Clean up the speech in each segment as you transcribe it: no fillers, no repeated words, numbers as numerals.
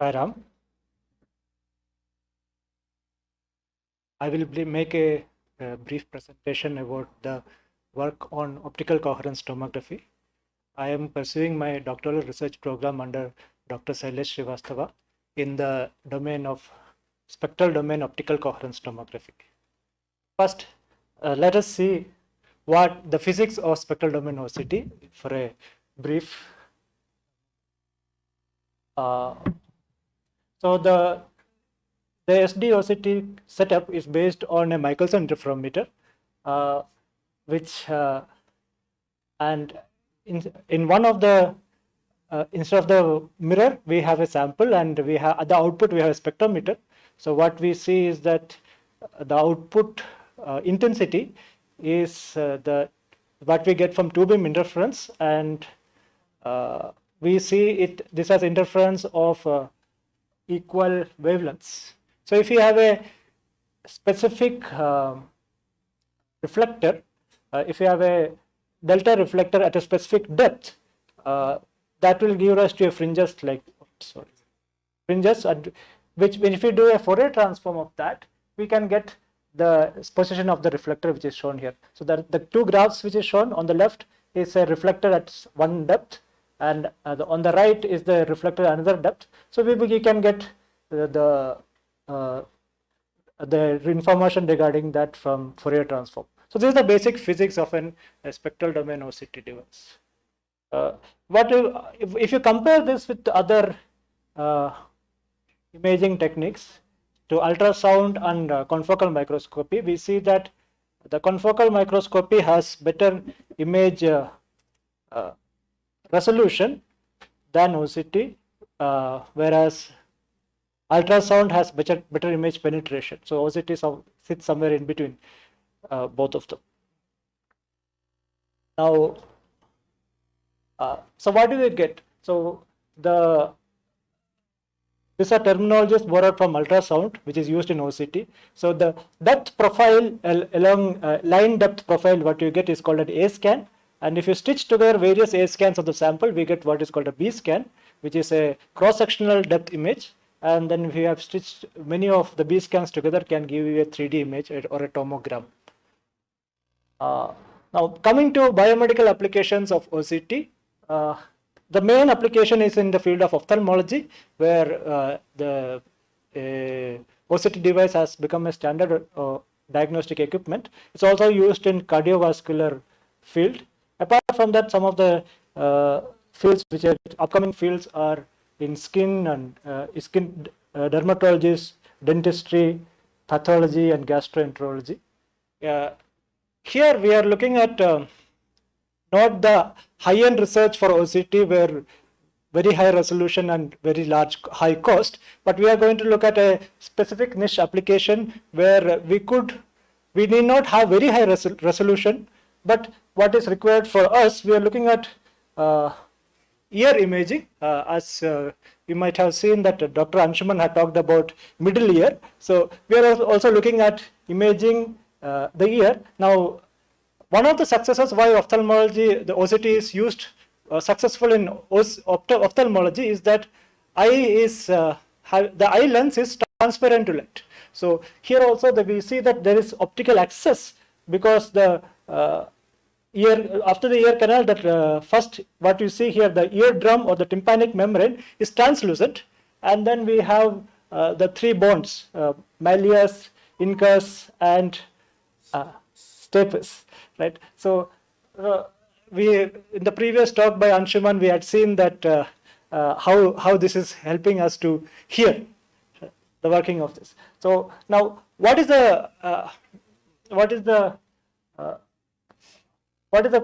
Hi Ram. I will make a brief presentation about the work on optical coherence tomography. I am pursuing my doctoral research program under Dr. Shailesh Srivastava in the domain of spectral domain optical coherence tomography. First, let us see what the physics of spectral domain OCT for a brief. So the SD-OCT setup is based on a Michelson interferometer, which and in one of the instead of the mirror we have a sample, and we have at the output we have a spectrometer. So what we see is that the output intensity is the what we get from two beam interference, and we see it this as interference of equal wavelengths. So if you have a specific reflector, if you have a delta reflector at a specific depth, that will give rise to a fringes fringes, which if we do a Fourier transform of that, we can get the position of the reflector, which is shown here. So the two graphs which is shown on the left is a reflector at one depth, and on the right is the reflector at another depth. So we can get the information regarding that from Fourier transform. So this is the basic physics of a spectral domain OCT device. If you compare this with other imaging techniques to ultrasound and confocal microscopy, we see that the confocal microscopy has better image resolution than OCT, whereas ultrasound has better image penetration. So OCT sits somewhere in between both of them. Now, so what do we get? So these are terminologies borrowed from ultrasound, which is used in OCT. So the depth profile along line depth profile, what you get is called an A scan. And if you stitch together various A scans of the sample, we get what is called a B scan, which is a cross-sectional depth image. And then if you have stitched many of the B scans together, can give you a 3D image or a tomogram. Now coming to biomedical applications of OCT, the main application is in the field of ophthalmology, where the OCT device has become a standard diagnostic equipment. It's also used in cardiovascular field. Apart from that, some of the fields which are upcoming fields are in skin and dermatology, dentistry, pathology, and gastroenterology. Here we are looking at not the high-end research for OCT, where very high resolution and very high cost, but we are going to look at a specific niche application where we need not have very high resolution, but what is required for us, we are looking at ear imaging, as you might have seen that Dr. Anshuman had talked about middle ear. So we are also looking at imaging the ear. Now, one of the successes why ophthalmology, the OCT is used successful in ophthalmology is that the eye lens is transparent to light. So here also we see that there is optical access, because the after the ear canal, that first what you see here, the eardrum or the tympanic membrane is translucent, and then we have the three bones, malleus, incus, and stapes, right? So in the previous talk by Anshuman, we had seen that how this is helping us to hear the working of this. So now, what is the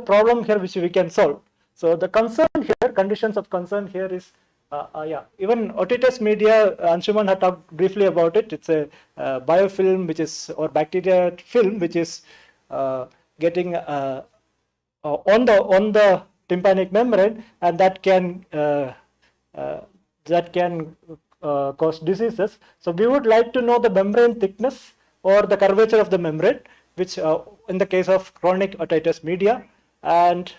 problem here which we can solve? So the concern here, conditions of concern here is, even otitis media, Anshuman had talked briefly about it. It's a biofilm or bacteria film which is getting on the tympanic membrane, and that can cause diseases. So we would like to know the membrane thickness or the curvature of the membrane, which in the case of chronic otitis media. And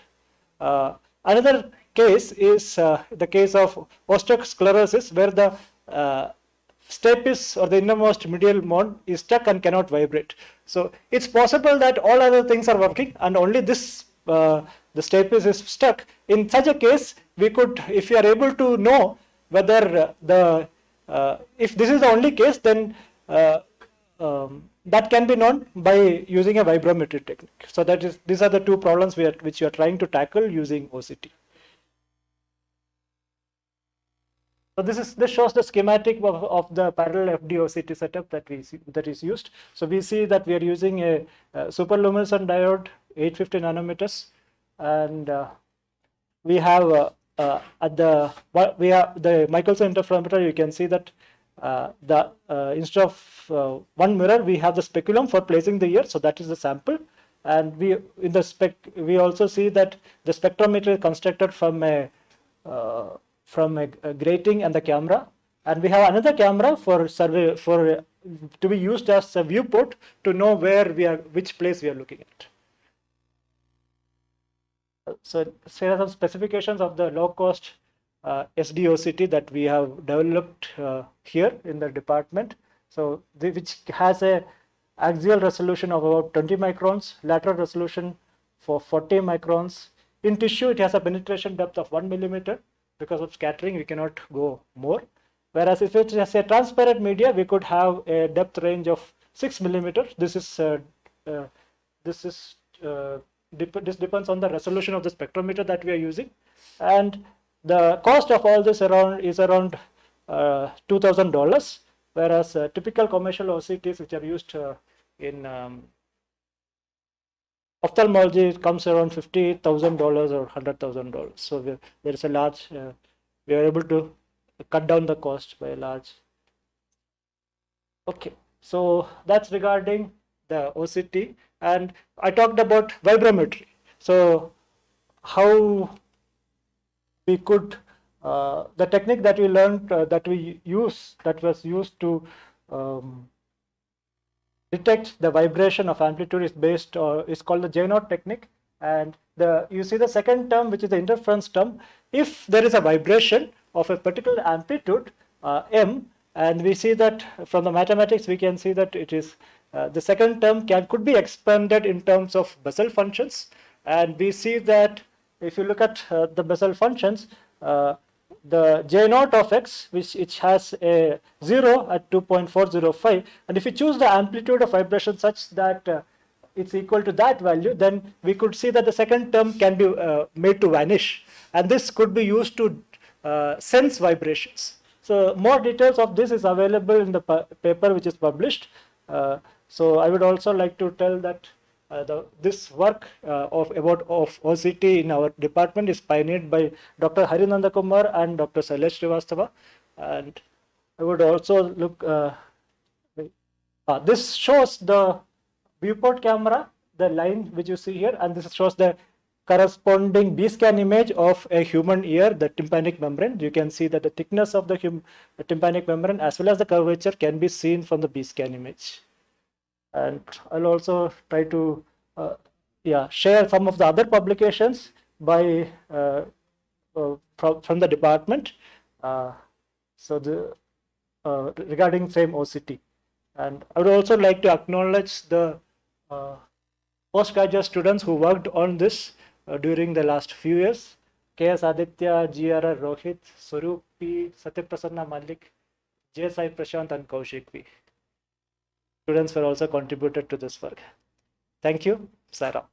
another case is the case of osteosclerosis, where the stapes or the innermost medial mode is stuck and cannot vibrate. So it's possible that all other things are working and only this the stapes is stuck. In such a case, we could, if we are able to know whether if this is the only case, then that can be known by using a vibrometry technique. So that is, these are the two problems which we are trying to tackle using OCT. So this shows the schematic of the parallel FD OCT setup that is used. So we see that we are using a superluminescent diode, 850 nanometers, and we have the Michelson interferometer. You can see that instead of one mirror, we have the speculum for placing the ear. So that is the sample, and we also see that the spectrometer is constructed from a grating and the camera, and we have another camera for survey to be used as a viewport to know which place we are looking at. So here are some specifications of the low-cost SDOCT that we have developed here in the department. So which has a axial resolution of about 20 microns, lateral resolution for 40 microns. In tissue, it has a penetration depth of 1 millimeter. Because of scattering, we cannot go more. Whereas if it is a transparent media, we could have a depth range of 6 millimeters. This depends on the resolution of the spectrometer that we are using, and the cost of all this is around $2,000. Whereas typical commercial OCTs which are used in ophthalmology, it comes around $50,000 or $100,000. So there is a large, we are able to cut down the cost by a large. Okay, so that's regarding the OCT, and I talked about vibrometry. So how we could, the technique that we learned that was used to detect the vibration of amplitude is called the J0 technique. And you see the second term, which is the interference term. If there is a vibration of a particular amplitude m, and we see that from the mathematics we can see that it is the second term could be expanded in terms of Bessel functions, and we see that if you look at the Bessel functions, the J0 of x, which it has a 0 at 2.405, and if you choose the amplitude of vibration such that it's equal to that value, then we could see that the second term can be made to vanish, and this could be used to sense vibrations. So more details of this is available in the paper which is published. So I would also like to tell that this work of OCT in our department is pioneered by Dr. Harinanda Kumar and Dr. Sailesh Srivastava, and I would also look. This shows the viewport camera, the line which you see here, and this shows the corresponding B-scan image of a human ear, the tympanic membrane. You can see that the thickness of the tympanic membrane as well as the curvature can be seen from the B-scan image. And I'll also try to share some of the other publications by from the department. Regarding same OCT, and I would also like to acknowledge the postgraduate students who worked on this during the last few years. K.S. Aditya, G.R.R. Rohit, Swaroop P, Satyaprasanna Malik, J. Sai Prashant, and Kaushik V. Students were also contributed to this work. Thank you, Sarah.